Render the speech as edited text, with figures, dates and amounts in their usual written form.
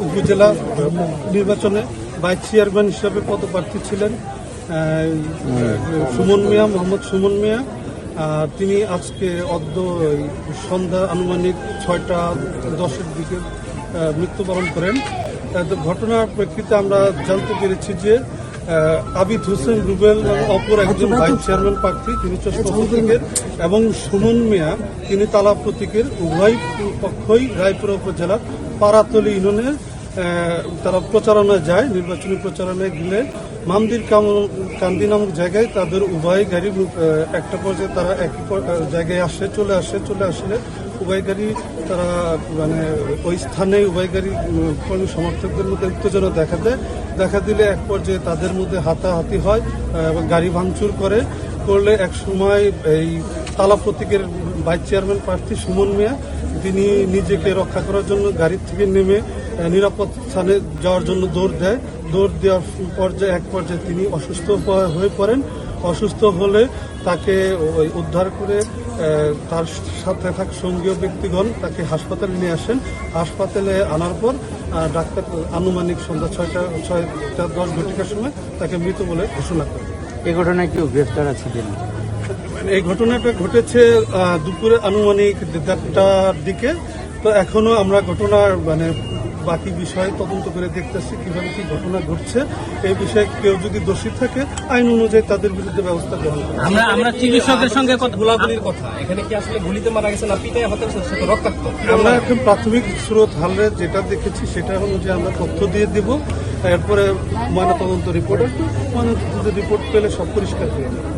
উপজেলা নির্বাচনে vice chairman হিসাবে পদপ্রার্থী ছিলেন সুমন মিয়া, মোহাম্মদ সুমন মিয়া। তিনি আজকে সন্ধ্যা আনুমানিক 6:10 দিকে মৃত্যুবরণ করেন। ঘটনার প্রেক্ষিতে আমরা জানতে পেরেছি যে আবিদ হোসেন রুবেল অপর একজন ভাইস চেয়ারম্যান প্রার্থী, তিনি চশমা প্রতীকের, এবং সুমন মিয়া তিনি তালা প্রতীকের, উভয় পক্ষই রায়পুরা উপজেলার পাড়াতলী ইউনিয়নের তারা প্রচারণায় যায়। নির্বাচনী প্রচারণায় গেলে মামদির কান্দি নামক জায়গায় তাদের উভয় গাড়ি একটা পর্যায়ে তারা একই জায়গায় চলে আসলে উভয় গাড়ি তারা ওই স্থানে উভয় গাড়ি কর্মী সমর্থকদের মধ্যে উত্তেজনা দেখা দিলে এক পর্যায়ে তাদের মধ্যে হাতাহাতি হয় এবং গাড়ি ভাঙচুর করলে এক সময় এই তালা প্রতীকের ভাইস চেয়ারম্যান প্রার্থী সুমন মিয়া তিনি নিজেকে রক্ষা করার জন্য গাড়ি থেকে নেমে নিরাপদ স্থানে যাওয়ার জন্য দৌড় দেওয়ার এক পর্যায়ে তিনি অসুস্থ হয়ে পড়েন। অসুস্থ হলে তাকে উদ্ধার করে তার সাথে থাকা সঙ্গীয় ব্যক্তিগণ তাকে হাসপাতালে নিয়ে আসেন। হাসপাতালে আনার পর ডাক্তার আনুমানিক সন্ধ্যা 6:10 সময় তাকে মৃত বলে ঘোষণা করেন। এই ঘটনায় কেউ গ্রেফতার আছে কিনা? এই ঘটনাটা ঘটেছে দুপুরে আনুমানিক 1:30টার দিকে। তো এখনো আমরা ঘটনার বাকি বিষয় তদন্ত করে দেখতেছি কিভাবে কি ঘটনা ঘটছে। এই বিষয়ে কেউ যদি দোষী থাকে আইন অনুযায়ী তাদের বিরুদ্ধে ব্যবস্থা গ্রহণ করা। আমরা চিকিৎসকের সঙ্গে গোলাগুলির কথা, এখানে কি আসলে গুলিতে মারা গেছে না পিটায় হত্যা রক্তাক্ত? আমরা এখন প্রাথমিক স্রোত হালে যেটা দেখেছি সেটা অনুযায়ী আমরা তথ্য দিয়ে দিব। এরপরে ময়নাতদন্ত রিপোর্ট পেলে সব পরিষ্কার হয়ে যাবে।